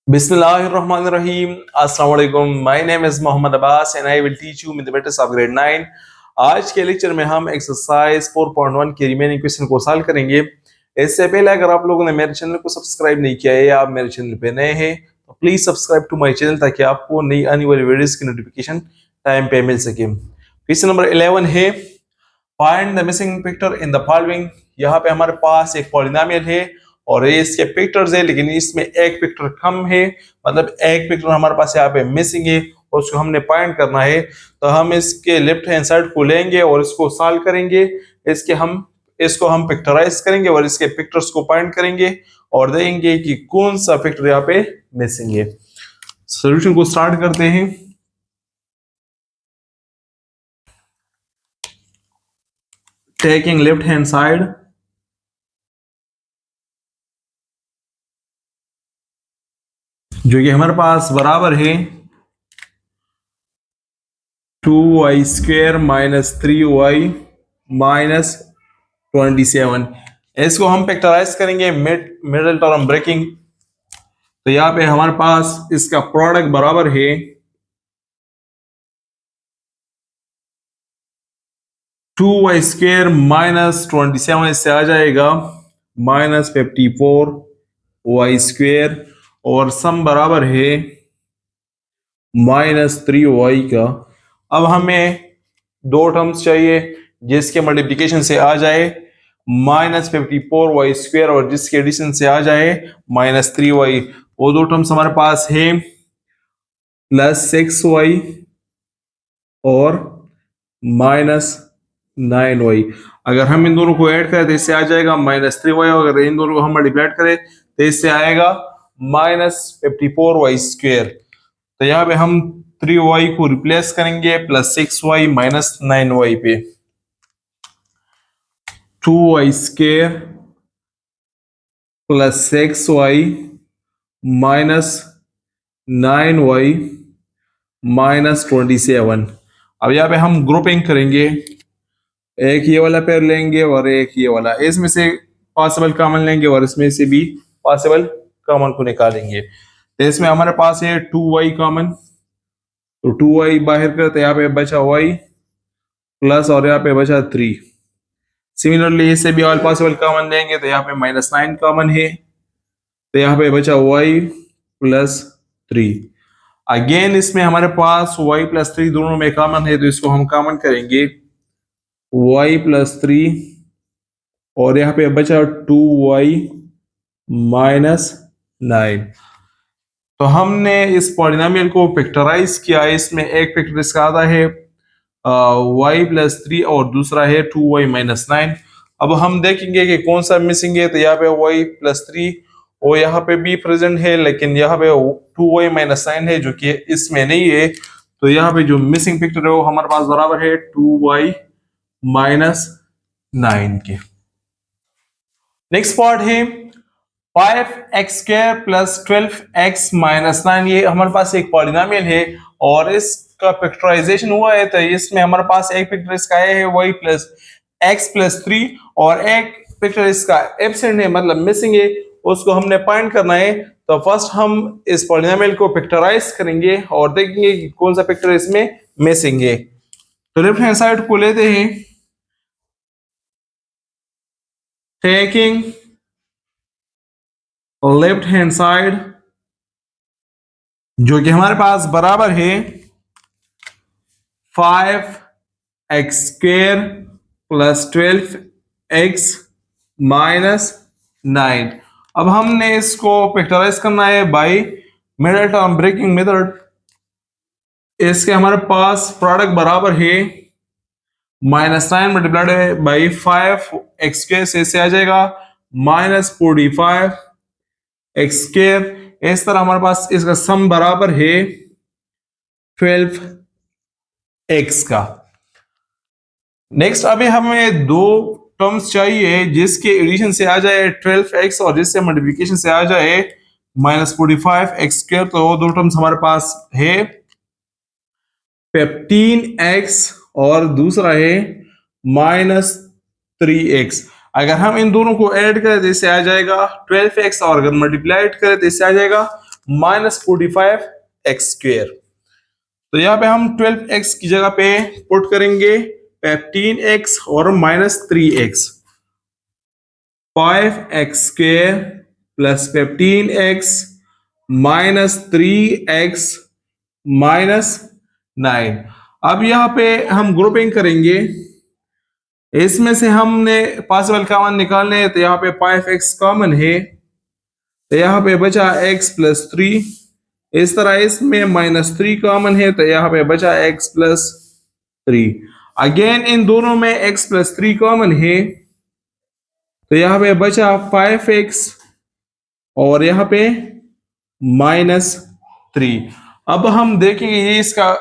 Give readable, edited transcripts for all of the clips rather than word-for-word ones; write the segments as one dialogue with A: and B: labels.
A: Bismillahirrahmanirrahim. Assalamu alaikum. My name is Mohammad Abbas and I will teach you mathematics of grade 9. आज के lecture में हम exercise 4.1 के remaining question को solve करेंगे। इससे पहले अगर आप लोगों ने मेरे चैनल को सब्सक्राइब नहीं किया है या आप मेरे चैनल पे नए हैं तो please subscribe to my channel ताकि आपको नई आने वाली वीडियोस की नोटिफिकेशन टाइम पे मिल सके। क्वेश्चन नंबर 11 है find the missing factor in the following. यहाँ पे हमारे पास एक पॉलिनोमियल है और ये इसके फैक्टर्स है, लेकिन इसमें एक फैक्टर कम है, मतलब एक फैक्टर हमारे पास यहाँ पे मिसिंग है और उसको हमने फाइंड करना है। तो हम इसके लेफ्ट हैंड साइड को लेंगे और इसको सॉल्व करेंगे। इसको हम फैक्टराइज करेंगे और इसके फैक्टर्स को फाइंड करेंगे और देखेंगे कि कौन सा फैक्टर यहाँ पे मिसिंग है। सॉल्यूशन को स्टार्ट करते हैं। टेकिंग लेफ्ट हैंड साइड, जो कि हमारे पास बराबर है 2y² माइनस 3y माइनस 27। इसको हम फैक्टराइज करेंगे मिडिल टर्म ब्रेकिंग। तो यहाँ पे हमारे पास इसका प्रोडक्ट बराबर है 2y² माइनस 27, इससे आ जाएगा माइनस 54y² और सम बराबर है माइनस 3y का। अब हमें दो टर्म्स चाहिए जिसके मल्टीप्लिकेशन से आ जाए माइनस 54y² और जिसके एडिशन से आ जाए माइनस 3y। वो दो टर्म्स हमारे पास है प्लस 6y और माइनस 9y। अगर हम इन दोनों को ऐड करें तो इससे आ जाएगा माइनस 3y। अगर इन दोनों को हम मल्टीप्लाई करें तो इससे आएगा माइनस 54y²। तो यहाँ पे हम 3y को रिप्लेस करेंगे प्लस 6y माइनस 9y पे। 2y² plus 6y minus 9y minus 27। अब यहाँ पे हम ग्रुपिंग करेंगे, एक ये वाला पेयर लेंगे और एक ये वाला, इसमें से पॉसिबल कॉमन लेंगे और इसमें से भी पॉसिबल कॉमन को निकालेंगे। तो इसमें हमारे पास है 2y कॉमन, तो 2y बाहर करते यहाँ पे बचा y प्लस और यहाँ पे बचा 3। सिमिलरली इससे भी ऑल पॉसिबल कॉमन लेंगे तो यहाँ पे माइनस 9 कॉमन है, तो यहाँ पे बचा y प्लस 3। अगेन इसमें हमारे पास y प्लस 3 दोनों में कॉमन है, तो इसको हम कॉमन करेंगे y प्लस 3 और यहाँ पे बचा 2y माइनस 9। तो हमने इस पॉलिनोमियल को फैक्टराइज किया। इसमें एक फैक्टर इसका आता है y प्लस 3 और दूसरा है 2y माइनस 9। अब हम देखेंगे कि कौन सा मिसिंग है। तो यहाँ पे y प्लस 3 और यहाँ पे भी प्रेजेंट है, लेकिन यहाँ पे 2y माइनस 9 है जो कि इसमें नहीं है। तो यहाँ पे जो मिसिंग फैक्टर है वो हमारे पास बराबर है 2y माइनस 9 के। नेक्स्ट पार्ट है 5x² प्लस 12x माइनस 9। ये हमारे पास एक पॉलिनोमियल है और इसका फैक्टराइजेशन हुआ है। तो इसमें हमारे पास एक फैक्टर इसका है y प्लस x प्लस 3 और एक फैक्टर इसका एब्सेंट है, मतलब मिसिंग है, उसको हमने फाइंड करना है। तो फर्स्ट हम इस पॉलिनोमियल को फैक्टराइज करेंगे और देखेंगे कि कौन सा फैक्टर इसमें मिसिंग है। तो लेफ्ट हैंड साइड को लेते हैं, टेकिंग लेफ्ट हैंड साइड, जो कि हमारे पास बराबर है 5x² प्लस 12x माइनस 9। अब हमने इसको फैक्टराइज करना है by middle term breaking method. इसके हमारे पास प्रोडक्ट बराबर है माइनस 9 मल्टीप्लाइड बाई 5x² से आ जाएगा माइनस 45x²। इस तरह हमारे पास इसका सम बराबर है 12x का। नेक्स्ट अभी हमें दो टर्म्स चाहिए जिसके एडिशन से आ जाए 12x और जिससे मल्टीप्लिकेशन से आ जाए माइनस 45x²। तो वो दो टर्म्स हमारे पास है 15x और दूसरा है माइनस 3x। अगर हम इन दोनों को ऐड करें तो इससे आ जाएगा 12x और अगर मल्टीप्लाइड करें तो इससे आ जाएगा माइनस 45x²। तो यहाँ पे हम 12x की जगह पे पुट करेंगे 15x और -3x। 5x² plus 15x -3x -9। अब यहाँ पे हम ग्रुपिंग करेंगे, इसमें से हमने पॉसिबल कॉमन निकालने हैं, तो यहाँ पे 5x कॉमन है, तो यहाँ पे बचा x प्लस 3। इस तरह इसमें -3 कॉमन है, तो यहाँ पे बचा x प्लस 3। अगेन इन दोनों में x प्लस 3 कॉमन है, तो यहाँ पे बचा 5x और यहाँ पे -3। अब हम देखेंगे ये इसका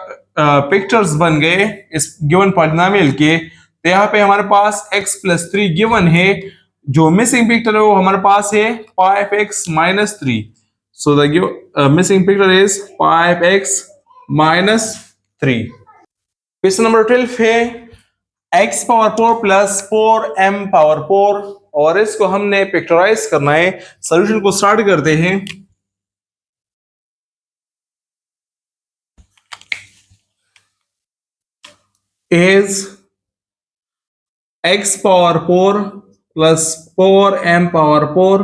A: पिक्चर्स बन गए इस गिवन पॉलिनोमियल के। तो यहाँ पे हमारे पास x प्लस 3 गिवन है, जो मिसिंग पिक्चर है वो हमारे पास है 5x -3। So the missing picture is 5x -3। Question number 12 है x power 4 plus 4m power 4, और इसको हमने पिक्चराइज करना है। सॉल्यूशन को स्टार्ट करते हैं। Is x power 4 plus 4m power 4।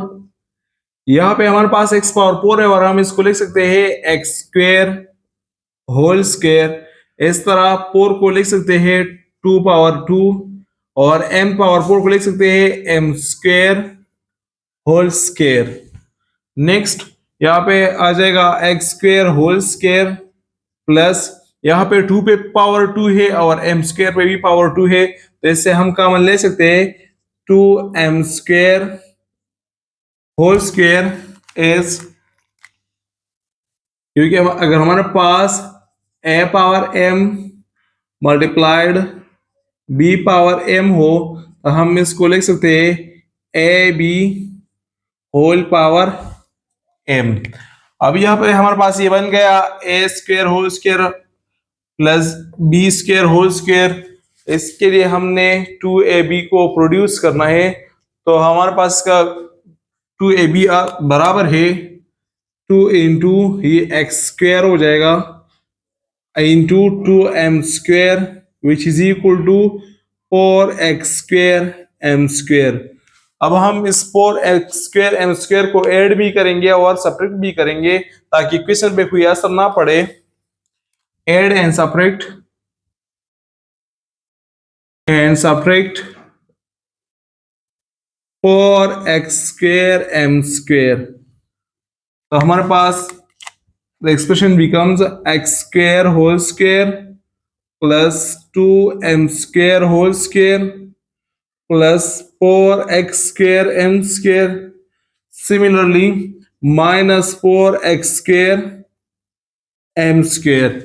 A: यहां पे हमारे पास x पावर 4 है और हम इसको लिख सकते हैं x² होल स्क्वायर। इस तरह 4 को लिख सकते हैं 2 पावर 2 और m पावर 4 को लिख सकते हैं m² होल स्क्वायर। नेक्स्ट यहाँ पे आ जाएगा x² होल स्क्वायर प्लस यहाँ पे 2 पे पावर 2 है और m² पे भी पावर 2 है, तो इससे हम कॉमन ले सकते हैं 2m² होल स्क्वायर इज, क्योंकि अगर हमारे पास a power m multiplied b power m हो तो हम इसको लिख सकते हैं ab होल पावर m। अब यहाँ पे हमारे पास ये बन गया a² whole square plus b² whole square. इसके लिए हमने 2ab को प्रोड्यूस करना है, तो हमारे पास का 2ab बराबर है 2 इंटू ये x² हो जाएगा into 2m² which is equal to 4x² m²। अब हम इस 4x² m² को ऐड भी करेंगे और सब्ट्रैक्ट भी करेंगे ताकि क्वेश्चन पे कोई असर ना पड़े। Add and subtract 4x² m²। तो हमारे पास the expression becomes x² whole square plus 2m² whole square plus 4x² m², similarly minus 4x² m²।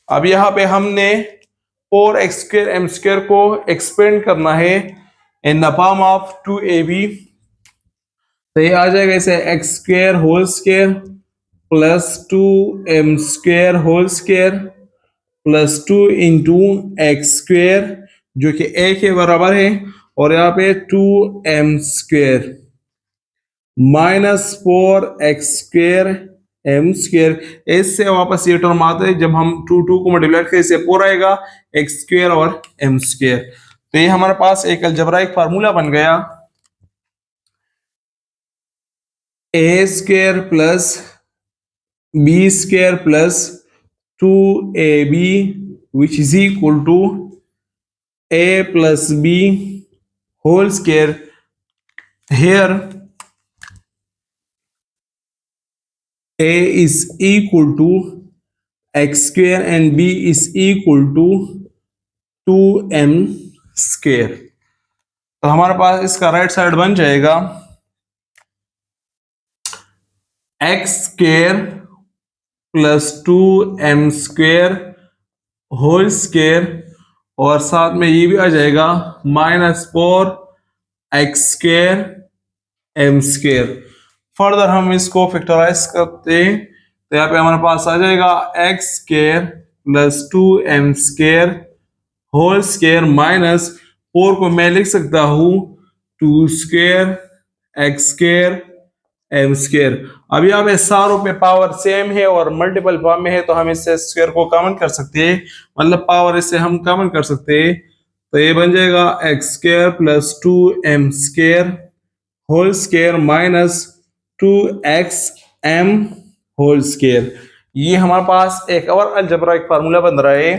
A: अब यहाँ पे हमने 4x² m² को एक्सपेंड करना है in the form of 2ab, तो ये आ जाएगा इसे x² whole square plus 2m² whole square plus 2 into x² जो कि a के बराबर है, और यहाँ पे 2m² माइनस 4x² m²। इससे वापस ये टर्म आता है जब हम 2 को मल्टीप्लाई करते इससे 4 आएगा x² और m²। तो ये हमारे पास एक अलजेब्राइक फार्मूला बन गया a² plus b² plus 2ab which is equal to a plus b whole square। Here a is equal to x² and b is equal to 2m²। तो हमारे पास इसका राइट साइड बन जाएगा x² plus 2m² whole square, और साथ में ये भी आ जाएगा माइनस 4x² m²। फर्दर हम इसको फैक्टराइज करते हैं, तो यहाँ पे हमारे पास आ जाएगा x² plus 2m² whole square minus 4 को मैं लिख सकता हूँ 2² x² एम स्क्वेयर। अब यहाँ पे सारों पे पावर सेम है और मल्टीपल फॉर्म में है, तो हम इससे स्क्वायर को कॉमन कर सकते हैं, मतलब पावर इससे हम कॉमन कर सकते हैं। तो ये बन जाएगा x square plus 2m square whole square minus 2x m whole square. ये हमारे पास एक और अलजेब्राइक फार्मूला बन रहा है,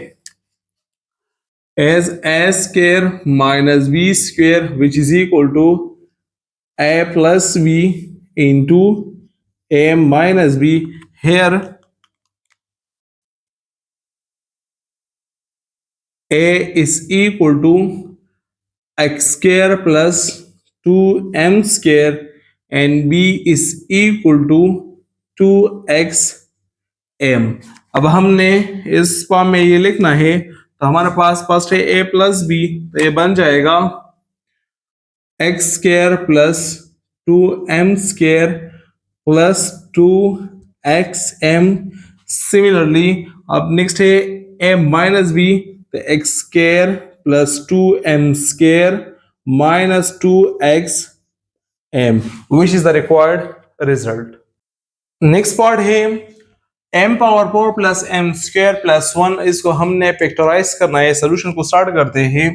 A: as a square minus b square which is equal to a plus b into a minus b. Here a is equal to x square plus 2m square and b is equal to 2xm। अब हमने इस form में ये लिखना है, तो हमारे पास first है a प्लस बी, तो ये बन जाएगा x square plus 2m square plus 2xm। Similarly अब नेक्स्ट है a माइनस बी, तो x square plus 2m square minus 2xm which is the required result. Next part है m power 4 plus m square plus 1। इसको हमने factorise करना है। Solution को start करते हैं।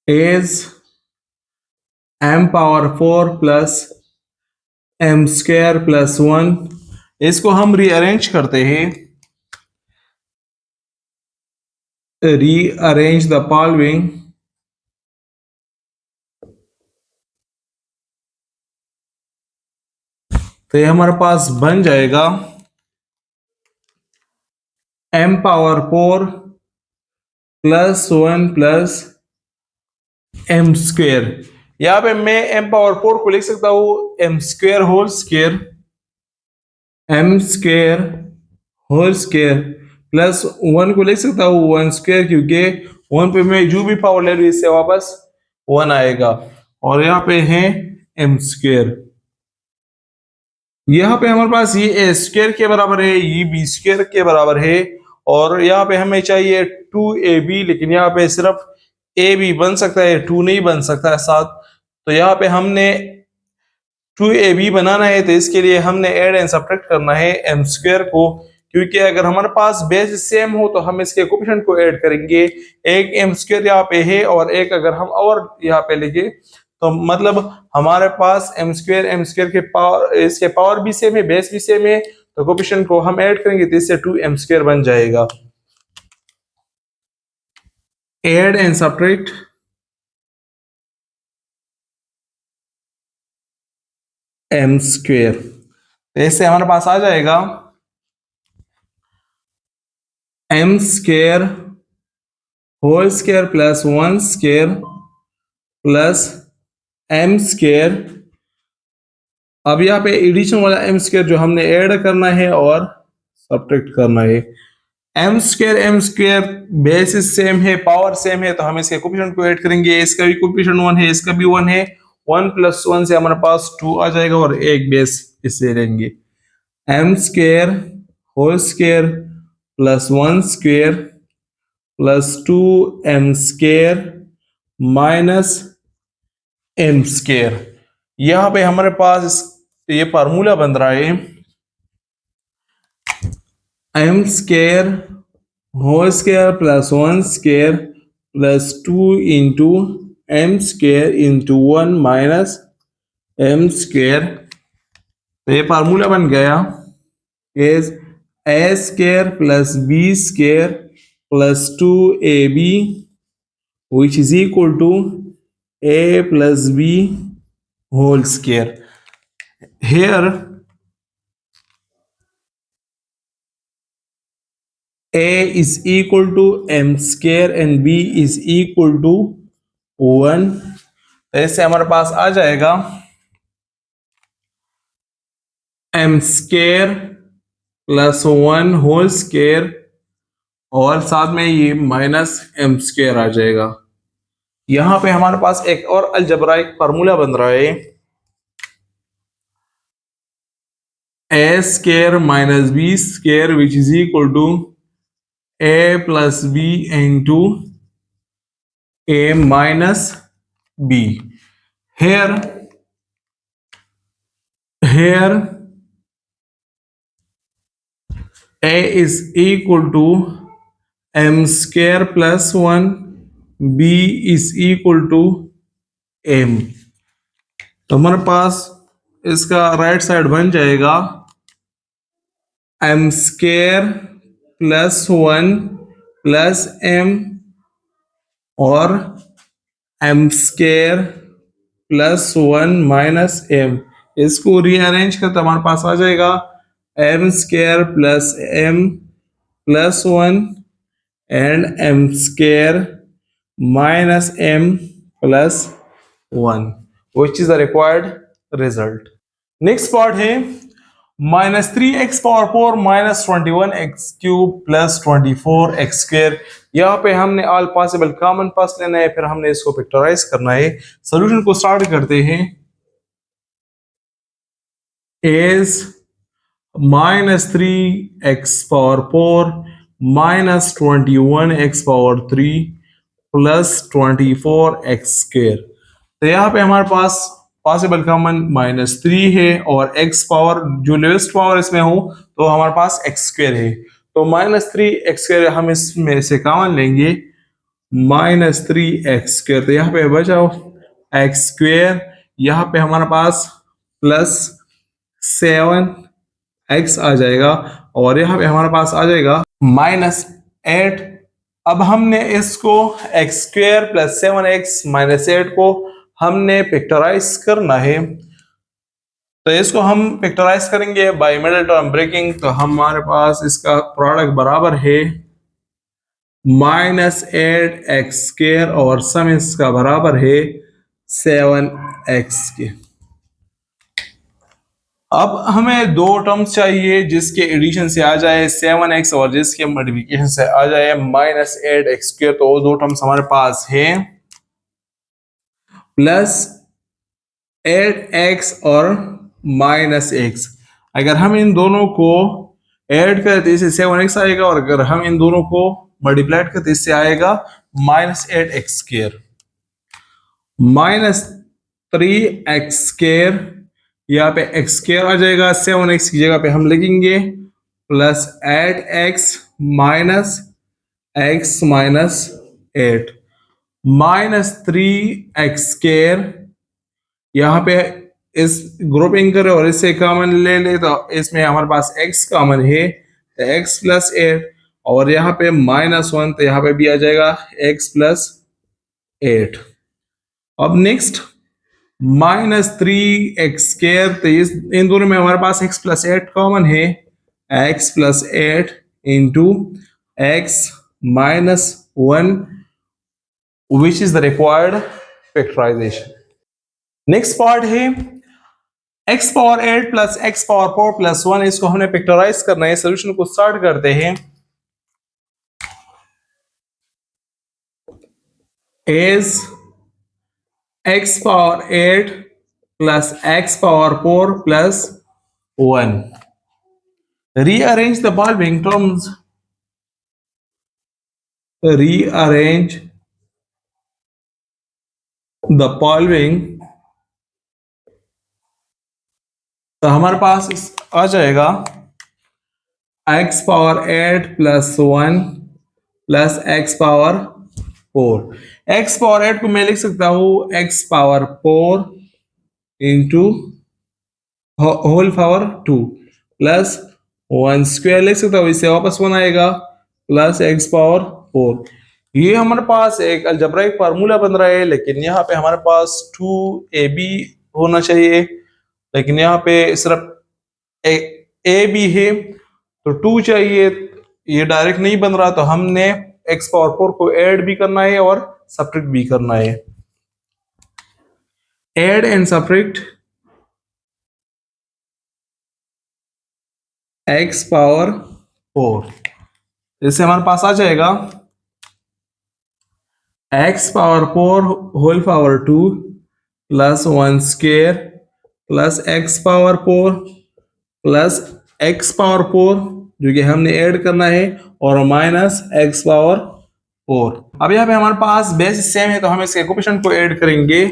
A: is m power 4 plus m square plus 1। इसको हम रीअरेंज करते हैं। Rearrange the following. तो ये हमारे पास बन जाएगा m power 4 plus 1 plus m square. यहाँ पे मैं m पावर 4 को लिख सकता हूं m square whole square, m square whole square plus 1 को लिख सकता हूं 1 स्क्वायर, क्योंकि 1 पे मैं जो भी पावर ले लूँ इससे वापस 1 आएगा। और यहाँ पे है m स्क्वायर। यहाँ पे हमारे पास ये a स्क्वायर के बराबर है, ये b स्क्वायर के बराबर है, और यहाँ पे हमें चाहिए 2ab, लेकिन यहाँ पे सिर्फ ए बी बन सकता है, 2 नहीं बन सकता है साथ। तो यहाँ पे हमने 2ab बनाना है, तो इसके लिए हमने ऐड एंड सब्ट्रैक्ट करना है m स्क्वायर को, क्योंकि अगर हमारे पास बेस सेम हो तो हम इसके कोफिशिएंट को ऐड करेंगे। एक m स्क्वायर यहाँ पे है और एक अगर हम और यहाँ पे लेंगे तो मतलब हमारे पास m स्क्वायर के पावर, इसके पावर भी सेम है, बेस भी सेम है, तो कोफिशिएंट को हम ऐड करेंगे तो इससे 2m स्क्वायर बन जाएगा। Add and subtract m square, तो इससे हमारे पास आ जाएगा m square whole square plus 1 square plus m square. अब यहाँ पे एडिशन वाला m स्क्वायर जो हमने ऐड करना है और सब्ट्रैक्ट करना है। m स्क्वायर बेसिस सेम है, पावर सेम है, तो हम इसके कोफिशिएंट को ऐड करेंगे। इसका भी कोफिशिएंट 1 है, इसका भी 1 है। 1 प्लस 1 से हमारे पास 2 आ जाएगा और एक बेस इससे लेंगे। m square whole square plus 1 square plus 2m square minus m square. यहाँ पे हमारे पास ये फार्मूला बन रहा है m square whole square plus 1 square plus 2 into m square into 1 minus m square. तो ये फार्मूला बन गया is a square plus b square plus 2ab which is equal to a plus b whole square. Here a is equal to m square and b is equal to 1। ऐसे हमारे पास आ जाएगा m square plus 1 whole square और साथ में ये minus m square आ जाएगा। यहाँ पे हमारे पास एक और अलजेब्राइक फार्मूला बन रहा है a square minus b square which is equal to a plus b into a minus b। here a is equal to m square plus 1, b is equal to m। तो हमारे पास इसका right side बन जाएगा m square plus 1 plus m और m square plus 1 minus m। इसको rearrange करते हमारे पास आ जाएगा m square plus m plus 1 and m square minus m plus 1 which is the required result। Next part है minus 3x power 4 minus 21x cube plus 24x square. यहाँ पे हमने ऑल पॉसिबल कॉमन पास लेना है, फिर हमने इसको फैक्टराइज करना है। सॉल्यूशन को स्टार्ट करते हैं। Is minus 3x power 4 minus 21x power 3 plus 24x square. तो यहाँ पे हमारे पास पॉसिबल कॉमन माइनस 3 है और x पावर जो लोएस्ट पावर इसमें हो तो हमारे पास x स्क्वायर है। तो माइनस 3x स्क्वायर हम इसमें से कॉमन लेंगे, माइनस 3x स्क्वायर। तो यहाँ पे बचाओ x स्क्वायर, यहाँ पे हमारे पास प्लस 7x आ जाएगा और यहाँ पे हमारे पास आ जाएगा माइनस 8। अब हमने इसको x square plus 7x minus 8 को हमने फैक्टराइज करना है। तो इसको हम फैक्टराइज करेंगे बाय मिडिल टर्म ब्रेकिंग। तो हमारे पास इसका प्रोडक्ट बराबर है माइनस 8x स्क्वायर और सम इसका बराबर है 7x के। अब हमें दो टर्म्स चाहिए जिसके एडिशन से आ जाए 7x और जिसके मल्टीप्लिकेशन से आ जाए माइनस 8x स्क्वायर। तो वो दो टर्म्स हमारे पास हैं प्लस 8x और माइनस x। अगर हम इन दोनों को ऐड करें तो इससे 7x आएगा और अगर हम इन दोनों को मल्टीप्लाई करें तो इससे आएगा minus 8x square. Minus 3x square, यहाँ पे x स्क्वायर आ जाएगा, 7x की जगह पे हम लिखेंगे plus 8x minus x minus 8 minus 3x square. यहाँ पे इस ग्रुपिंग करें और इससे कॉमन ले ले तो इसमें हमारे पास x कॉमन है तो x प्लस 8 और यहाँ पे माइनस 1 तो यहाँ पे भी आ जाएगा x प्लस 8। अब नेक्स्ट माइनस 3x स्क्वायर, तो इन दोनों में हमारे पास x प्लस 8 कॉमन है, x plus 8 into x minus 1 which is the required factorisation. Next part है x power 8 plus x power 4 plus 1। इसको हमने फैक्टराइज करना है। सोल्यूशन को स्टार्ट करते हैं। Is x power 8 plus x power 4 plus 1। Rearrange the following terms. Rearrange the following। तो हमारे पास आ जाएगा x power 8 plus 1 plus x power 4। x power 8 को मैं लिख सकता हूँ x power 4 into whole power 2 plus 1 square लिख सकता हूँ, इससे वापस 1 आएगा प्लस x पावर 4। ये हमारे पास एक अलजेब्राइक फार्मूला बन रहा है, लेकिन यहाँ पे हमारे पास 2ab होना चाहिए, लेकिन यहाँ पे सिर्फ ए बी है तो 2 चाहिए। ये डायरेक्ट नहीं बन रहा तो हमने x पावर 4 को ऐड भी करना है और सब्ट्रैक्ट भी करना है। Add and subtract x power 4, इससे हमारे पास आ जाएगा x power 4 whole power 2 plus 1 square plus x power 4 plus x power 4 जो कि हमने ऐड करना है और माइनस x पावर 4। अब यहाँ पे हमारे पास बेस सेम है तो हम इसके कोफिशिएंट को ऐड करेंगे।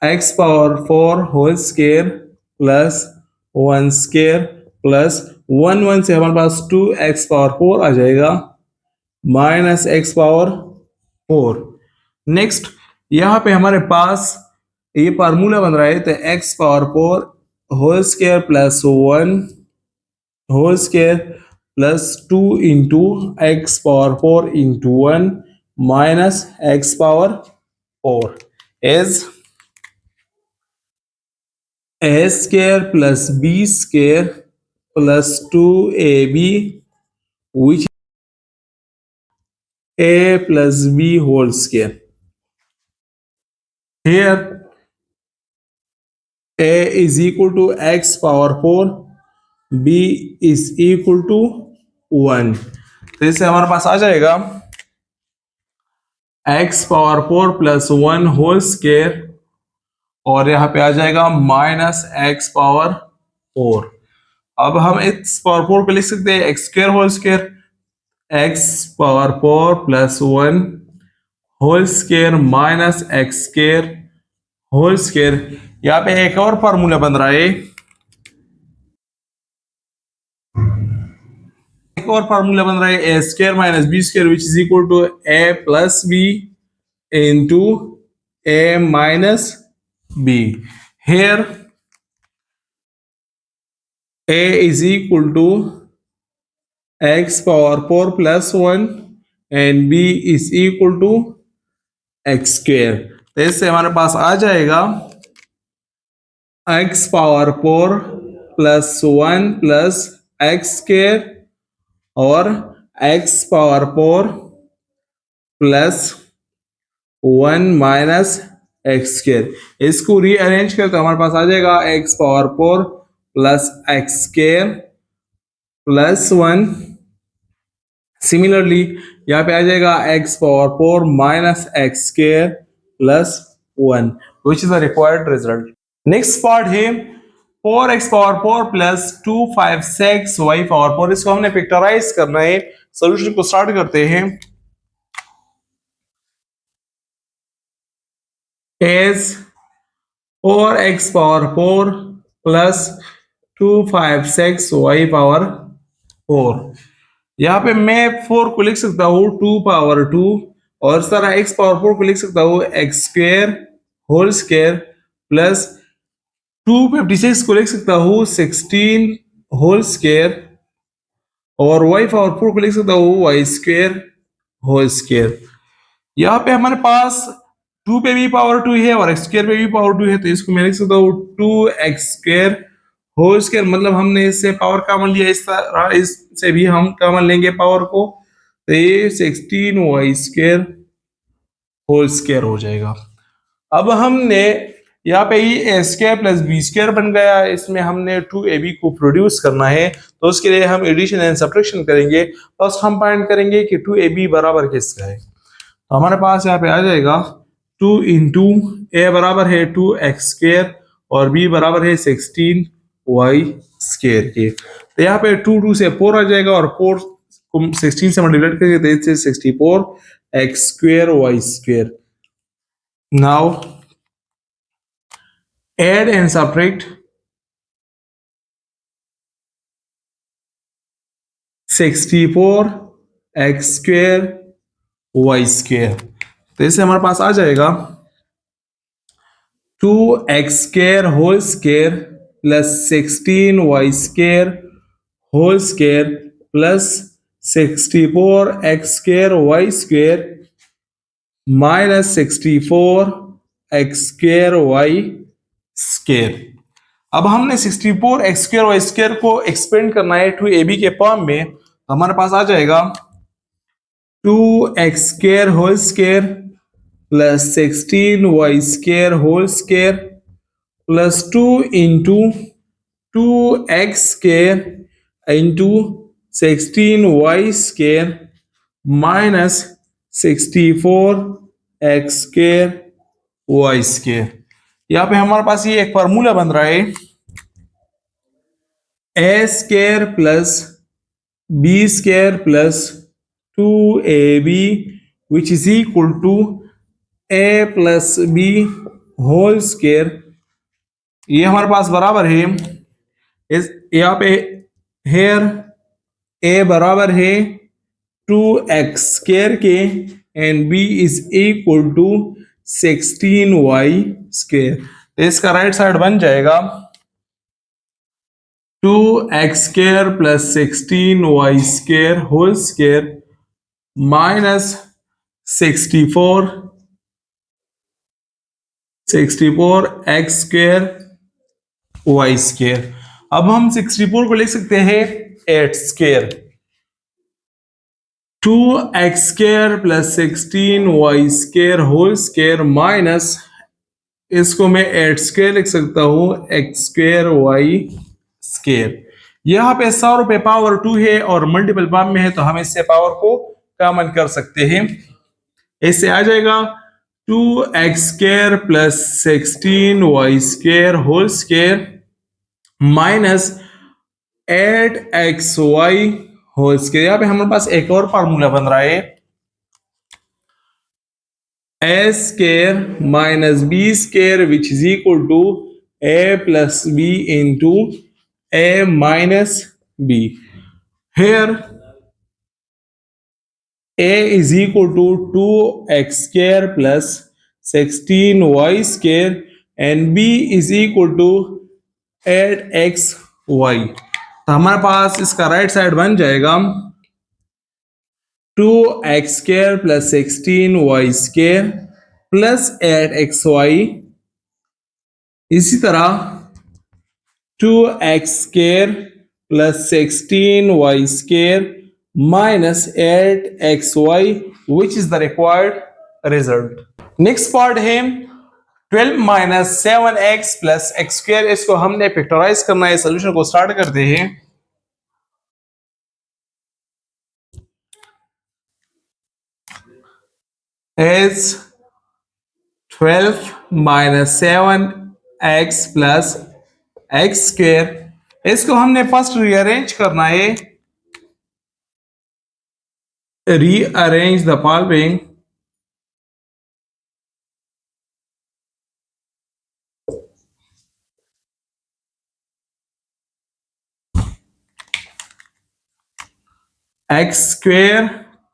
A: X power 4 whole square plus 1 square plus 1 से हमारे पास 2x पावर 4 आ जाएगा माइनस एक्स पावर 4। नेक्स्ट यहाँ पे हमारे पास ये फार्मूला बन रहा है तो x power 4 whole square plus 1 whole square plus 2 into x power 4 into 1 minus x power 4 is a square plus b square plus 2ab which a plus b whole square. Here a is equal to x power 4, b is equal to 1। तो इससे हमारे पास आ जाएगा x power 4 plus 1 whole square और यहाँ पे आ जाएगा माइनस एक्स पावर 4। अब हम x पावर 4 को लिख सकते हैं x square whole square, x power 4 plus 1 whole square minus x square whole square. यहाँ पे एक और फार्मूला बन रहा है, एक और फार्मूला बन रहा है a square minus b square which is equal to a plus b into a minus b. Here a is equal to x power 4 plus 1 and b is equal to x square। तो इससे हमारे पास आ जाएगा x power 4 plus 1 plus x square और x power 4 plus 1 minus x square. इसको rearrange करें तो हमारे पास आ जाएगा x power 4 plus x square plus 1। Similarly यहाँ पे आ जाएगा x power 4 minus x square plus 1 which is the required result. Next part है 4x power 4 plus 256y power 4। इसको हमने फैक्टराइज करना है। सॉल्यूशन को स्टार्ट करते हैं। As 4x power 4 plus 256y power 4। यहाँ पे मैं 4 को लिख सकता हूँ 2 पावर 2 और इस तरह x पावर 4 को लिख सकता हूँ x square whole square plus 256 को लिख सकता हूँ 16 होल स्क्र और y पावर 4 को लिख सकता हूँ वाई स्क्र होल स्क्र। यहाँ पे हमारे पास 2 पे भी पावर 2 है और x स्क्र पे भी पावर 2 है तो इसको मैं लिख सकता हूँ 2x स्क्र होल स्क्वायर। मतलब हमने इससे पावर कॉमन लिया, इस तरह इससे भी हम कॉमन लेंगे पावर को तो ये 16y स्क्वायर होल स्क्वायर हो जाएगा। अब हमने यहाँ पे ही ए स्क्वायर प्लस बी स्क्वायर बन गया, इसमें हमने 2ab को प्रोड्यूस करना है तो उसके लिए हम एडिशन एंड सब्ट्रैक्शन करेंगे। फर्स्ट हम फाइंड करेंगे कि 2ab बराबर किसका है। तो हमारे पास यहाँ पे आ जाएगा 2 इंटू ए बराबर है 2x स्क्वायर और b बराबर है 16y स्क्वायर के। तो यहाँ पे 2 से 4 आ जाएगा और 4 को 16 से मल्टीप्लाई करेंगे तो इससे 64x square y square. Now add and subtract 64x square y square. तो इससे हमारे पास आ जाएगा 2x square whole square plus 16y square whole square plus 64x square y square minus 64x square y square. अब हमने 64x square y square को expand करना है 2ab के फॉर्म में तो हमारे पास आ जाएगा 2x square whole square plus 16y square whole square plus 2 into 2x square into 16y square minus 64x square y square. यहाँ पे हमारे पास ये एक फार्मूला बन रहा है a square plus b square plus 2ab which is equal to a plus b whole square, ये हमारे पास बराबर है इस यहाँ पे हेयर ए बराबर है 2x² के and b is equal to 16y²। तो इसका राइट साइड बन जाएगा 2x² plus 16y² whole square minus 64 x² y²। अब हम 64 को लिख सकते हैं 8²। 2x² plus 16y² whole square minus, इसको मैं 8² लिख सकता हूं x² y²। यहाँ पे 100 रुपए पावर 2 है और मल्टीपल पावर में है तो हम इससे पावर को कॉमन कर सकते हैं। इससे आ जाएगा 2x² plus 16y² whole square minus 8xy whole square. यहाँ पे हमारे पास एक और फार्मूला बन रहा है a² minus b² which is equal to a plus b into a minus b। Here a is equal to 2x² plus 16y² and b is equal to 8xy। तो हमारे पास इसका राइट साइड बन जाएगा 2x² plus 16y² plus 8xy। इसी तरह 2x² plus 16y² minus 8xy which is the required result। Next part है 12 minus 7x plus x²। इसको हमने फैक्टराइज करना है। सोल्यूशन को स्टार्ट करते हैं। Is 12 minus 7x plus x²। इसको हमने फर्स्ट रीअरेंज करना है। Rearrange the following. x²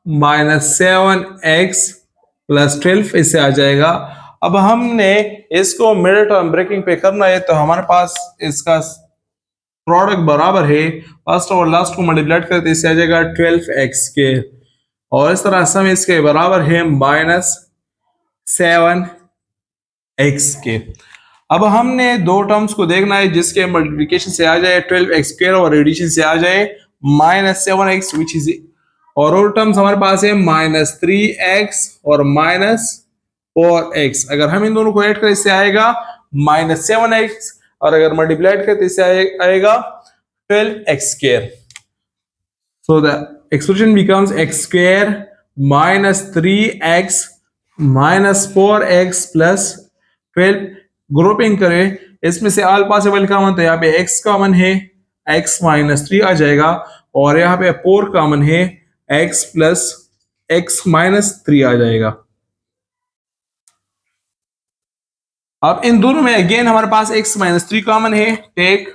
A: minus 7x plus 12 इससे आ जाएगा। अब हमने इसको मिडिल टर्म ब्रेकिंग पे करना है तो हमारे पास इसका प्रोडक्ट बराबर है, फर्स्ट और लास्ट को मल्टीप्लाइड करते इससे आ जाएगा 12x²। और इस तरह सम इसके बराबर है माइनस 7x²। अब हमने दो टर्म्स को देखना है जिसके मल्टीप्लिकेशन से आ जाए 12x² और एडिशन से आ जाए माइनस 7x विच इज, और टर्म्स हमारे पास है माइनस 3x और माइनस 4x। अगर हम इन दोनों को ऐड करें इससे आएगा माइनस 7x और अगर मल्टीप्लाइड करें तो इससे आएगा 12x²। So the expression becomes x² minus 3x minus 4x plus 12। Grouping करें इसमें से ऑल पॉसिबल कॉमन, तो यहाँ पे x कॉमन है, x माइनस 3 आ जाएगा और यहाँ पे 4 कॉमन है, x प्लस x माइनस 3 आ जाएगा। अब इन दोनों में अगेन हमारे पास x माइनस 3 कॉमन है। Take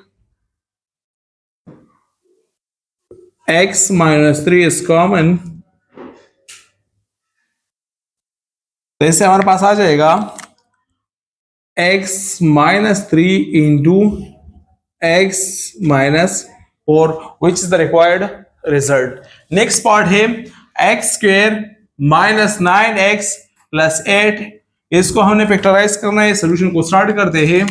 A: x minus 3 is common, तो इससे हमारे पास आ जाएगा x minus 3 into x minus 4 which is the required result. Next part है x² माइनस 9x प्लस 8। इसको हमने फैक्टराइज करना है। सोल्यूशन को स्टार्ट करते हैं।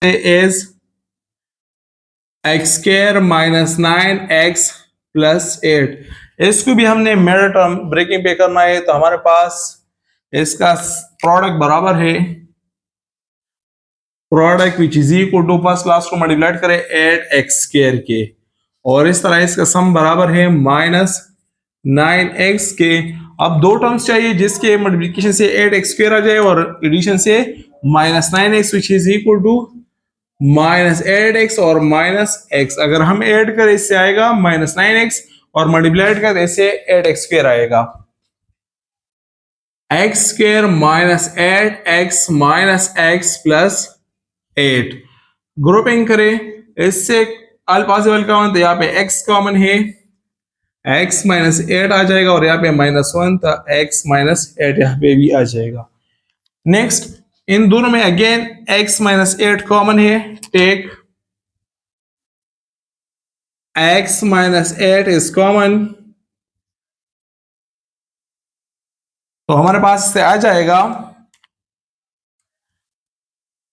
A: Is x² minus 9x plus 8। इसको भी हमने मिडिल टर्म ब्रेकिंग पे करना है तो हमारे पास इसका प्रोडक्ट बराबर है product which is equal to first class को मल्टीप्लाइड करें 8x² के, और इस तरह इसका सम बराबर है माइनस 9x के। अब दो टर्म्स चाहिए जिसके मल्टीप्लिकेशन से 8x² आ जाए और एडिशन से minus 9x which is equal to minus 8x और माइनस x। अगर हम ऐड करें इससे आएगा माइनस 9x और मल्टीप्लाइड करें इससे 8x² आएगा। X square minus 8x minus x plus 8। Grouping करें, इससे ऑल पॉसिबल कॉमन, तो यहाँ पे x कॉमन है, x माइनस 8 आ जाएगा और यहाँ पे -1 था, x माइनस 8 यहाँ पे भी आ जाएगा। नेक्स्ट, इन दोनों में अगेन x माइनस 8 कॉमन है, take x minus 8 is common, तो हमारे पास इससे आ जाएगा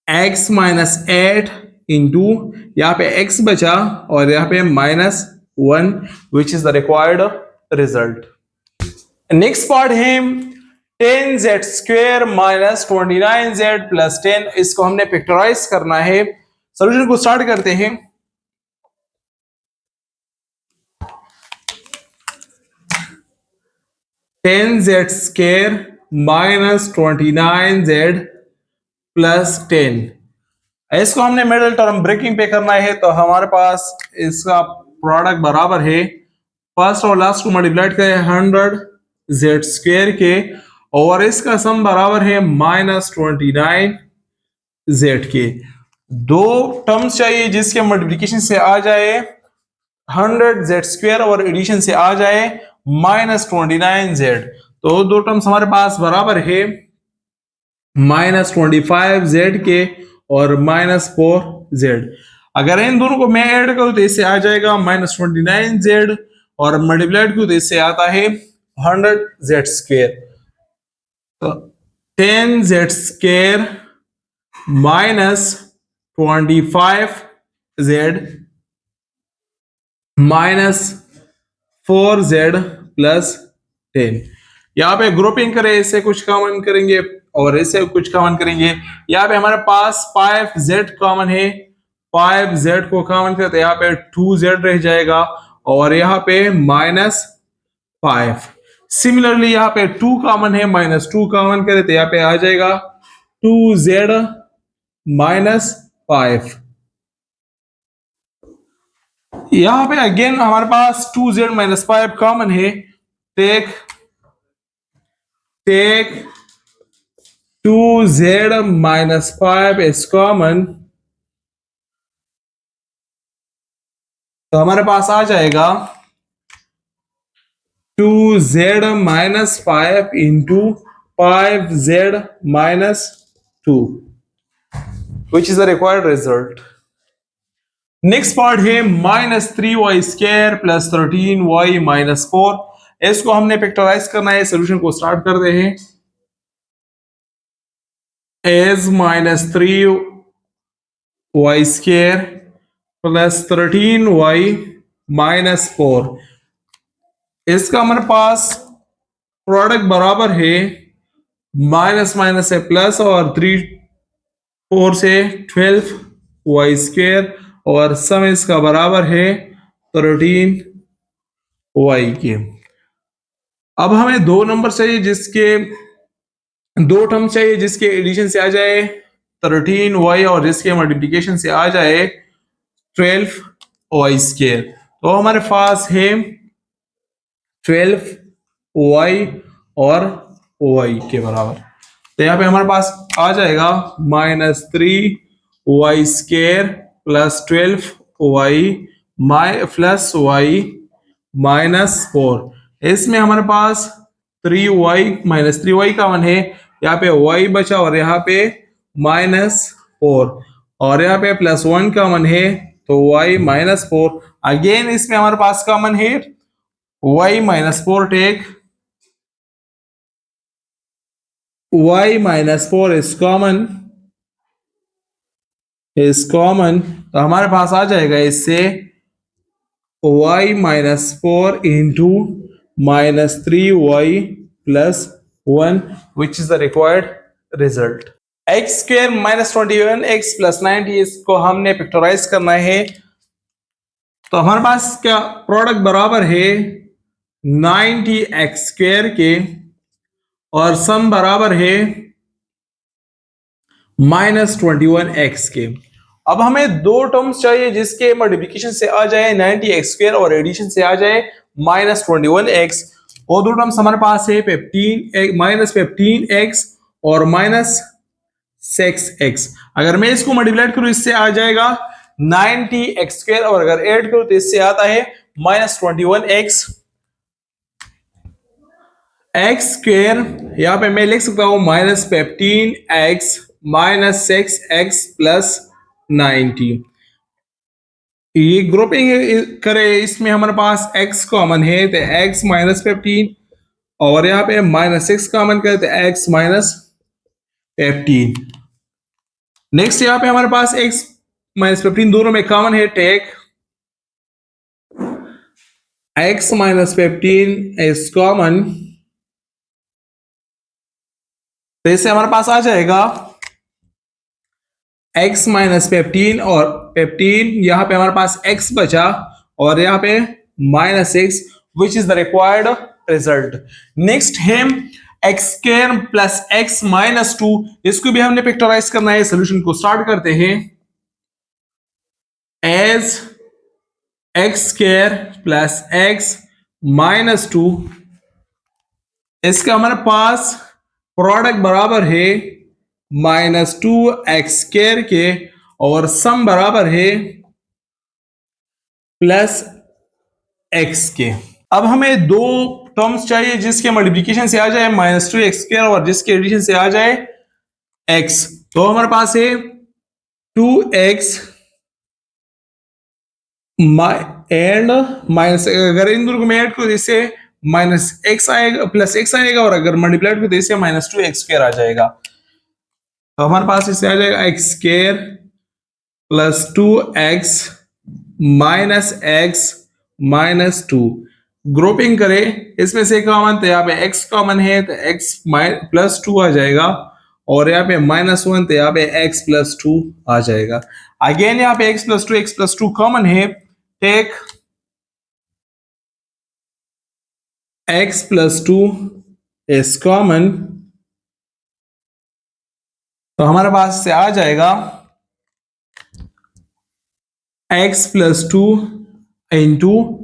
A: x माइनस 8 इंटू यहाँ पे x बचा और यहाँ पे -1 which is the required result. Next part है 10z square minus 29z plus 10, इसको हमने फैक्टराइज करना है। सॉल्यूशन को स्टार्ट करते हैं। Ten Z square minus 29z plus 10, इसको हमने मिडिल टर्म ब्रेकिंग पे करना है, तो हमारे पास इसका प्रोडक्ट बराबर है, फर्स्ट और लास्ट को मल्टीप्लाइड करें 100z स्क्वेयर के और इसका सम बराबर है -29z के। दो टर्म्स चाहिए जिसके मल्टीप्लिकेशन से आ जाए 100z स्क्वेयर और एडिशन से आ जाए -29z, तो दो टर्म्स हमारे पास बराबर है -25z के और -4z। अगर इन दोनों को मैं ऐड करूं तो इससे आ जाएगा -29z और मल्टीप्लाइड करूं तो इससे आता है 100z स्क्वेयर। तो 10z square minus 25z minus 4z plus 10। यहाँ पे ग्रुपिंग करें, इससे कुछ कॉमन करेंगे और इससे कुछ कॉमन करेंगे। यहाँ पे हमारे पास 5z कॉमन है, 5z को कॉमन करते यहाँ पे 2z रह जाएगा और यहाँ पे -5। सिमिलरली यहाँ पे 2 कॉमन है, -2 कॉमन करे तो यहाँ पे आ जाएगा 2z -5। यहाँ पे अगेन हमारे पास 2z -5 कॉमन है, टेक 2z -5 इज कॉमन, तो हमारे पास आ जाएगा 2z -5 into 5z -2 which is the required result. Next part है -3y स्क्वायर प्लस 13y -4, इसको हमने फैक्टराइज करना है। सोल्यूशन को स्टार्ट करते हैं। As -3y square plus 13y -4, इसका हमारे पास प्रोडक्ट बराबर है माइनस माइनस से प्लस और 4 से 12y स्क्वायर और सम इसका बराबर है 13y के। अब हमें दो नंबर चाहिए जिसके दो टर्म चाहिए जिसके एडिशन से आ जाए 13y और जिसके मल्टीप्लिकेशन से आ जाए 12y स्क्वायर, तो हमारे पास है 12y और y के बराबर, तो यहाँ पे हमारे पास आ जाएगा -3y square plus 12y plus y -4। इसमें हमारे पास 3y कॉमन है, यहाँ पे y बचा और यहाँ पे -4 और यहाँ पे +1 कॉमन है तो y -4। अगेन इसमें हमारे पास कॉमन है y -4, take y -4 is common, तो हमारे पास आ जाएगा इससे y -4 into -3y plus 1 which is the required result. X square -21x plus 90, इसको हमने फैक्टराइज करना है, तो हमारे पास क्या प्रोडक्ट बराबर है 90x स्क्वेयर के और सम बराबर है -21x के। अब हमें दो टर्म्स चाहिए जिसके मल्टीप्लिकेशन से आ जाए 90x स्क्वेयर और एडिशन से आ जाए -21x, और दो टर्म्स हमारे पास है 15 माइनस 15x और माइनस 6x। अगर मैं इसको मल्टीप्लाई करूं इससे आ जाएगा 90x² और अगर ऐड करूं तो इससे आता है माइनस 21x x²। यहां पे मैं लिख सकता हूं minus 15x minus 6x plus 90। ये ग्रुपिंग करे, इसमें हमारे पास x कॉमन है तो x माइनस 15 और यहाँ पे माइनस 6 कॉमन करे तो x माइनस 15। नेक्स्ट यहाँ पे हमारे पास x माइनस 15 दोनों में कॉमन है, take x minus 15 is common, तो इससे हमारे पास आ जाएगा x माइनस 15 और 15, यहाँ पे हमारे पास x बचा और यहाँ पे minus 6 which is the required result. Next है x² प्लस x माइनस 2, इसको भी हमने पिक्चराइज करना है। सोल्यूशन को स्टार्ट करते हैं as x² plus x minus 2, इसका हमारे पास प्रोडक्ट बराबर है माइनस 2x² के और सम बराबर है प्लस x के। अब हमें दो टर्म्स चाहिए जिसके मल्टीप्लिकेशन से आ जाए माइनस 2x² और जिसके एडिशन से आ जाए x। तो हमारे पास है 2x एंड माइनस, अगर इन दोनों को मैं ऐड करूं तो इससे माइनस x आएगा प्लस x आएगा और अगर मल्टीप्लाई करूं तो इससे माइनस 2x² आ जाएगा। तो हमारे पास इससे आ जाएगा x² plus 2x minus x minus 2। Grouping करें, इसमें से कॉमन तो यहाँ पे x कॉमन है तो x प्लस 2 आ जाएगा और यहाँ पे माइनस 1 तो यहाँ पे x प्लस 2 आ जाएगा। अगेन यहाँ पे x प्लस 2 कॉमन है, take x plus 2 is common, तो हमारे पास से आ जाएगा x plus 2 into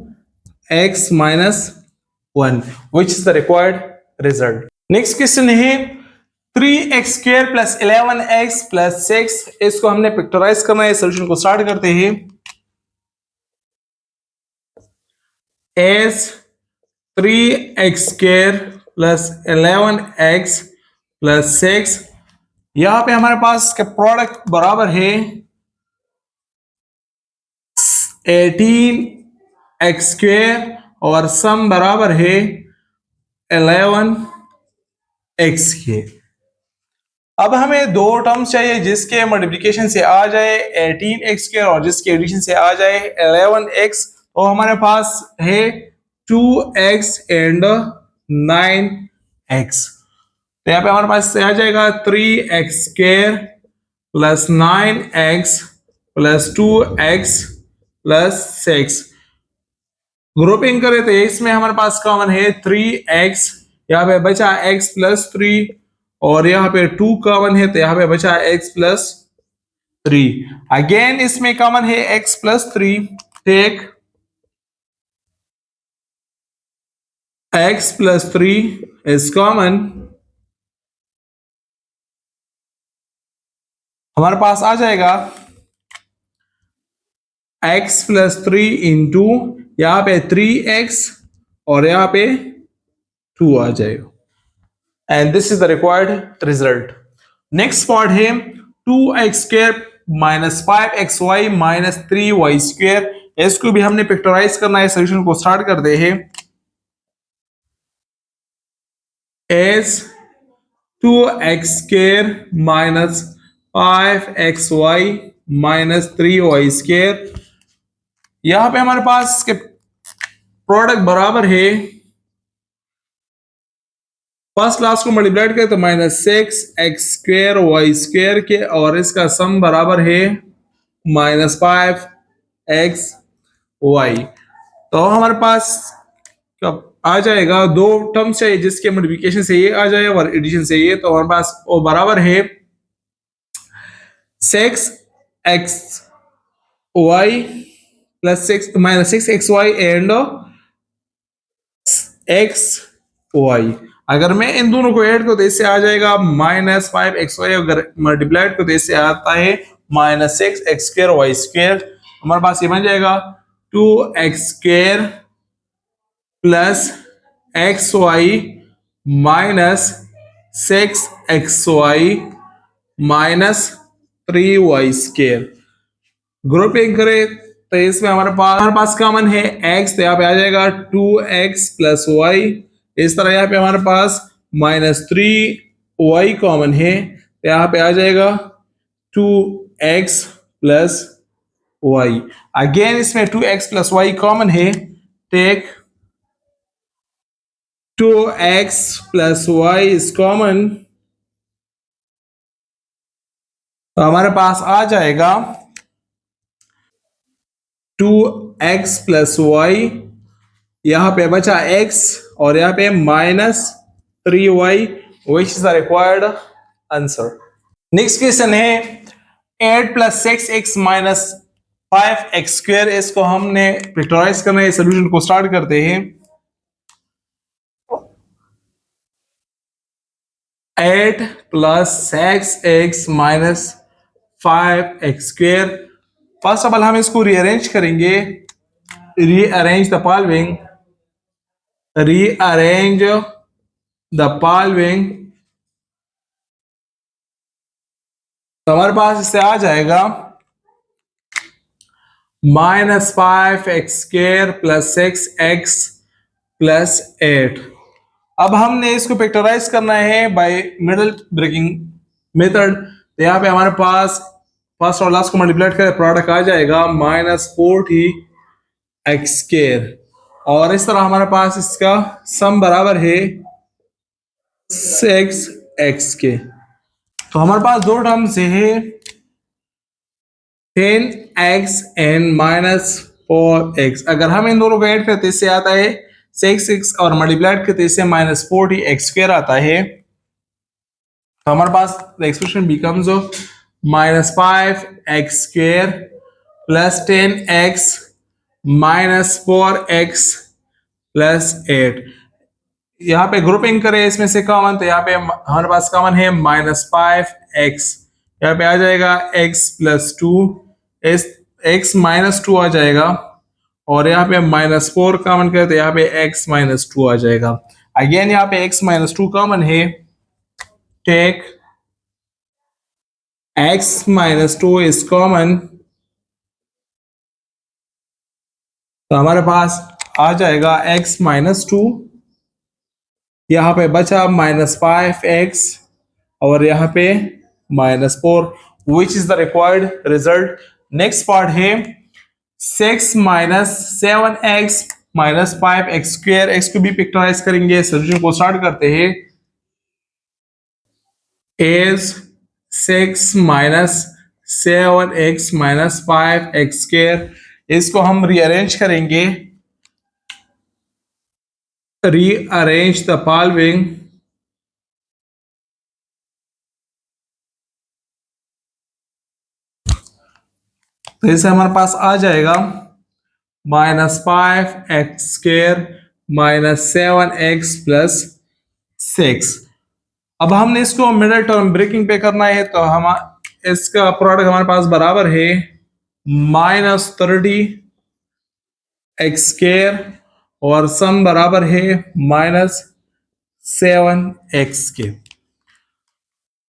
A: x minus 1 which is the required result. Next question है 3x² प्लस 11x प्लस 6, इसको हमने पिक्चराइज करना है। सोल्यूशन को स्टार्ट करते हैं as 3x² plus 11x plus 6, यहां पे हमारे पास का प्रोडक्ट बराबर है 18x² और सम बराबर है 11x के। अब हमें दो टर्म्स चाहिए जिसके मल्टीप्लिकेशन से आ जाए 18x² और जिसके एडिशन से आ जाए 11x। तो हमारे पास है 2x एंड 9x, तो यहाँ पे हमारे पास से आ जाएगा 3x² plus 9x plus 2x plus 6। Grouping करें तो इसमें हमारे पास कॉमन है 3x, यहाँ पे बचा x प्लस 3 और यहाँ पे 2 कॉमन है तो यहाँ पे बचा x प्लस 3। अगेन इसमें कॉमन है x plus 3, take x plus 3 is common, हमारे पास आ जाएगा x प्लस 3 इंटू यहाँ पे 3x और यहाँ पे 2 आ जाएगा and this is the required result. Next part है 2x² minus 5xy minus 3y², इसको भी हमने पिक्चराइज करना है। सोल्यूशन को स्टार्ट करते हैं as 2x² minus 5xy minus 3y², यहां पे हमारे पास के प्रोडक्ट बराबर है, फर्स्ट क्लास को मल्टीप्लाई करें तो माइनस 6x² y² के और इसका सम बराबर है माइनस 5xy। तो हमारे पास कब आ जाएगा, दो टर्म्स चाहिए जिसके मल्टीप्लिकेशन से ये आ जाए और एडिशन से ये, तो हमारे पास वो बराबर है 6xy plus 6 minus 6xy and x y. अगर मैं इन दोनों को ऐड को तो इससे आ जाएगा -5xy, अगर मल्टीप्लाइड को तो इससे आता है -6x² वाई स्क्वेयर। हमारे पास ये बन जाएगा 2x² plus xy minus 6xy minus 3y²। Grouping करें तो इसमें हमारे पास कॉमन है x, तो यहाँ पे आ जाएगा 2x प्लस वाई। इस तरह यहाँ पे हमारे पास -3y कॉमन है, तो यहाँ पे आ जाएगा 2x प्लस वाई। अगेन इसमें 2x प्लस वाई कॉमन है, take 2x plus y is common, तो हमारे पास आ जाएगा 2x प्लस वाई, यहाँ पे बचा x और यहाँ पे -3y, which is the required answer. Next question है 8 प्लस 6x माइनस 5x²। इसको हमने फैक्टराइज करना है, सोल्यूशन को स्टार्ट करते हैं। 8 plus 6x minus 5x²। First of all हम इसको रीअरेंज करेंगे। Rearrange the following, rearrange the following, तो हमारे पास इससे आ जाएगा -5x² प्लस 6x प्लस 8। अब हमने इसको फैक्टराइज करना है बाय मिडल ब्रेकिंग मेथड, तो यहाँ पे हमारे पास फर्स्ट और लास्ट को मल्टीप्लाई करें, प्रोडक्ट आ जाएगा -40x², और इस तरह हमारे पास इसका सम बराबर है 6x के। तो हमारे पास दो टर्म्स है 10x एंड -4x। अगर हम इन दोनों को ऐड करते इससे आता है 6x और मल्टीप्लाइड करते इससे -40x² आता है। तो हमारे पास the expression becomes -5x² plus 10x minus 4x plus 8। यहाँ पे ग्रुपिंग करें इसमें से कॉमन, तो यहाँ पे हमारे पास कॉमन है -5x, यहाँ पे आ जाएगा x प्लस 2, x -2 आ जाएगा, और यहाँ पे -4 कॉमन करें तो यहाँ पे x -2 आ जाएगा। अगेन यहाँ पे x -2 कॉमन है, टेक x -2 इज कॉमन, तो हमारे पास आ जाएगा x -2, यहाँ पे बचा -5x और यहाँ पे -4, which is the required result. Next part है 6 minus 7x minus 5x²। x को भी फैक्टराइज करेंगे, सोल्यूशन को स्टार्ट करते हैं। Is 6 minus 7x minus 5x²। इसको हम रीअरेंज करेंगे, rearrange the following, तो इसे हमारे पास आ जाएगा -5x² माइनस 7x प्लस 6। अब हमने इसको मिडिल टर्म ब्रेकिंग पे करना है, तो हम इसका प्रोडक्ट हमारे पास बराबर है -30x² और सम बराबर है -7x के।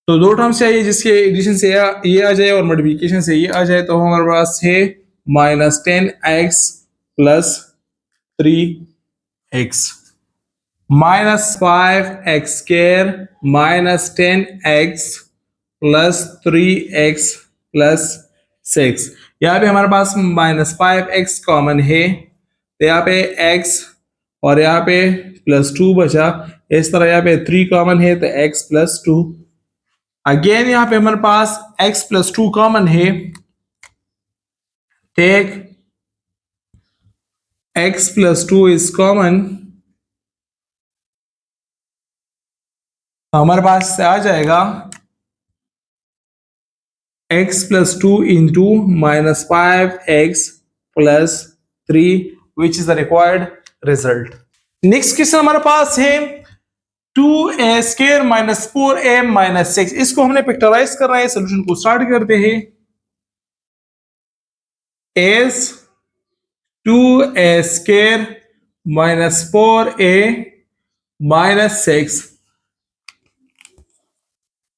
A: तो दो टर्म्स चाहिए जिसके एडिशन से ये आ जाए और मल्टीप्लिकेशन से ये आ जाए, तो हमारे पास है -10x plus 3x minus 5x² minus 10x plus 3x plus 6। यहाँ पे हमारे पास -5x कॉमन है, तो यहाँ पे x और यहाँ पे +2 बचा। इस तरह यहाँ पे 3 कॉमन है, तो x प्लस 2। अगेन यहाँ पे हमारे पास x प्लस 2 कॉमन है, take x plus 2 is common, हमारे पास से आ जाएगा x plus 2 into -5x plus 3, which is the required result. Next question हमारे पास है 2a² माइनस 4a माइनस 6, इसको हमने पिक्चराइज कर रहा है। सोल्यूशन को स्टार्ट करते हैं। S 2a² minus 4a minus 6,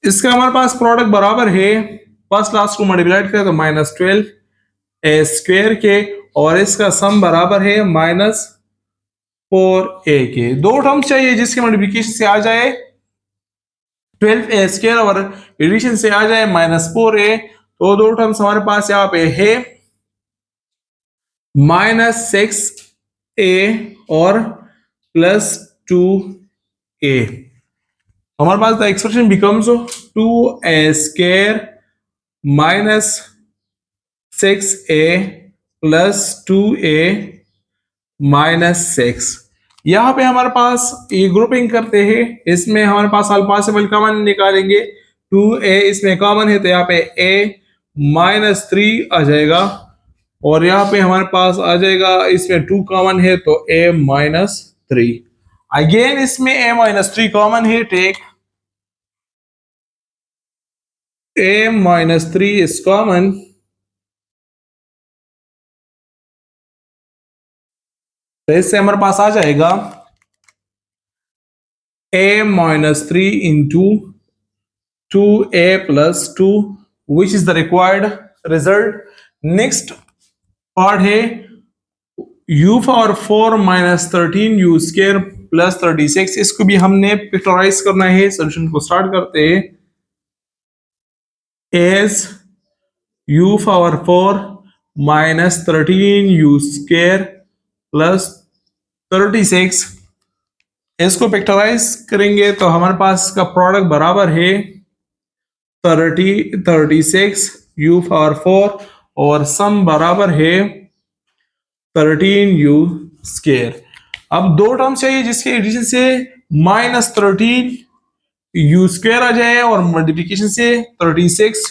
A: इसका हमारे पास प्रोडक्ट बराबर है, फर्स्ट लास्ट को मल्टीप्लाई करें तो -12a² के, और इसका सम बराबर है -4a के। दो टर्म्स चाहिए जिसके मल्टीप्लिकेशन से आ जाए 12a² और एडिशन से आ जाए -4a। तो दो टर्म्स हमारे पास यहाँ पे है -6a और +2a। हमारे पास the expression becomes 2a² minus 6a plus 2a minus 6। यहाँ पे हमारे पास ये ग्रुपिंग करते हैं, इसमें हमारे पास अल्फा सिंबल कॉमन निकालेंगे। 2a इसमें कॉमन है तो यहाँ पे a -3 आ जाएगा, और यहाँ पे हमारे पास आ जाएगा, इसमें 2 कॉमन है तो a -3। अगेन इसमें a -3 कॉमन है, टेक a -3 इज कॉमन, तो इससे हमारे पास आ जाएगा a -3 into 2a plus 2, which is the required result. Next part है u⁴ माइनस 13u² प्लस 36, इसको भी हमने पिक्चराइज करना है। सोल्यूशन को स्टार्ट करते हैं। As u⁴ minus 13u² plus 36, इसको पिक्चराइज करेंगे तो हमारे पास का प्रोडक्ट बराबर है 36 u⁴, और सम बराबर है 13u²। अब दो टर्म्स चाहिए जिसके एडिशन से -13u² आ जाए और मल्टीप्लिकेशन से 36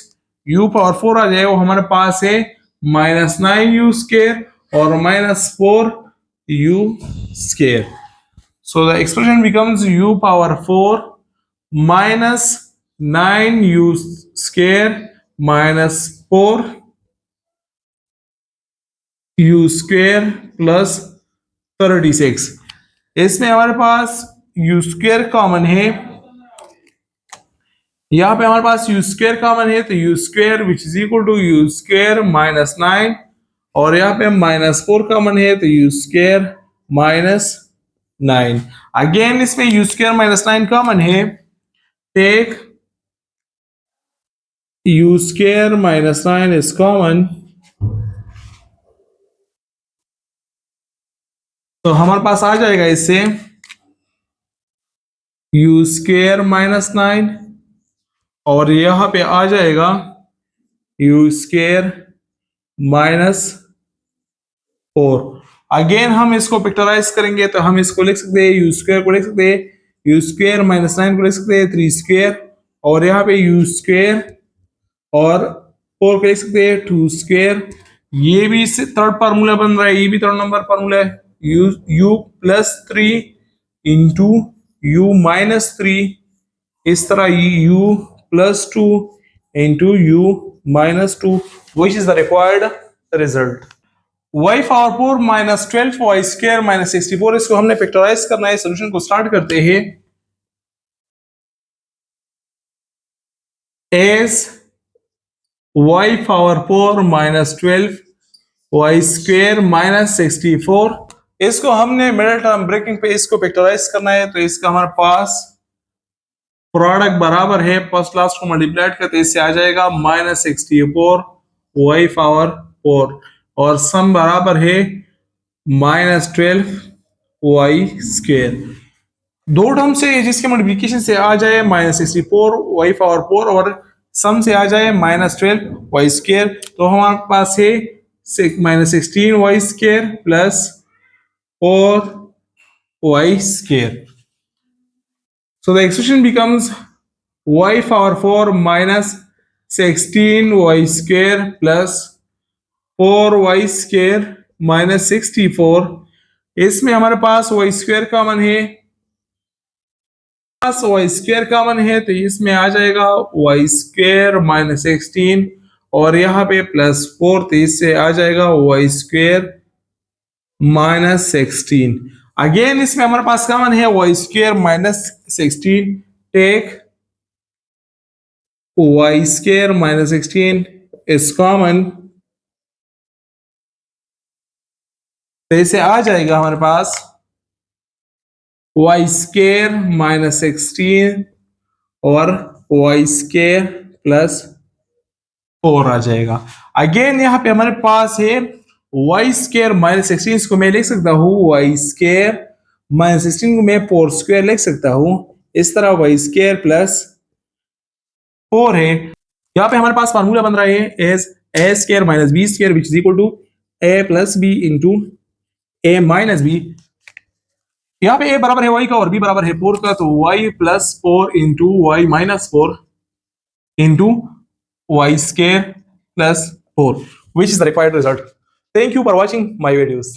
A: u⁴ आ जाए। वो हमारे पास है -9u² और -4u²। So the expression becomes u⁴ minus 9u² minus 4u² plus 36। इसमें हमारे पास u² कॉमन है, यहाँ पे हमारे पास u² कॉमन है तो u² which is equal to u² minus 9, और यहाँ पे -4 कॉमन है तो u² माइनस 9। अगेन इसमें u² माइनस 9 कॉमन है, take u² minus 9 is common, तो हमारे पास आ जाएगा इससे u² माइनस 9, और यहां पे आ जाएगा u² माइनस 4। अगेन हम इसको पिक्चराइज करेंगे तो हम इसको लिख सकते हैं, u² को लिख सकते हैं, u² माइनस 9 को लिख सकते हैं 3², और यहाँ पे u² और 4 को लिख सकते हैं 2²। ये भी थर्ड फार्मूला बन रहा है, ये भी थर्ड नंबर फार्मूला है, u+3 इंटू u-3, इस तरह u+2 into u-2, which is the required result. y⁴ minus 12y² minus 64, इसको हमने फैक्टराइज करना है। सोल्यूशन को स्टार्ट करते हैं। S y⁴ minus 12y² minus 64, इसको हमने मिडिल टर्म ब्रेकिंग पे इसको फैक्टराइज करना है। तो इसका हमारे पास प्रोडक्ट बराबर है, फर्स्ट लास्ट को मल्टीप्लाइड करते इससे आ जाएगा -64y⁴, और सम बराबर है -12y²। दो टर्म से जिसके मल्टीप्लिकेशन से आ जाए -64y⁴ और सम से आ जाए -12y², तो हमारे पास है -16y² plus 4y²। So the expression becomes y⁴ minus 16y² plus 4y² minus 64। इसमें हमारे पास y² कॉमन है, पास वाई स्क्वायर कॉमन है तो इसमें आ जाएगा वाई स्क्वायर माइनस 16 और यहाँ पे प्लस 4 तो इससे आ जाएगा वाई स्क्वायर माइनस 16। अगेन इसमें हमारे पास कॉमन है y square minus 16। Take y square minus 16 is common तो इसे आ जाएगा हमारे पास वाई स्क्वायर माइनस 16 और वाई स्क्वायर प्लस 4 आ जाएगा। अगेन यहाँ पे हमारे पास है वाई स्क्वायर माइनस 16, इसको मैं लिख सकता हूँ वाई स्क्वायर माइनस 16 को मैं 4 स्क्वायर लिख सकता हूँ। इस तरह वाई स्क्वायर प्लस 4 है। यहाँ पे हमारे पास फार्मूला बन रहा है as a square minus b square which is equal to a plus b into a minus b. यहाँ पे ए बराबर है वाई का और बी बराबर है 4 का, तो y plus 4 into y minus 4 into y square plus 4 which is the required result. Thank you for watching my videos.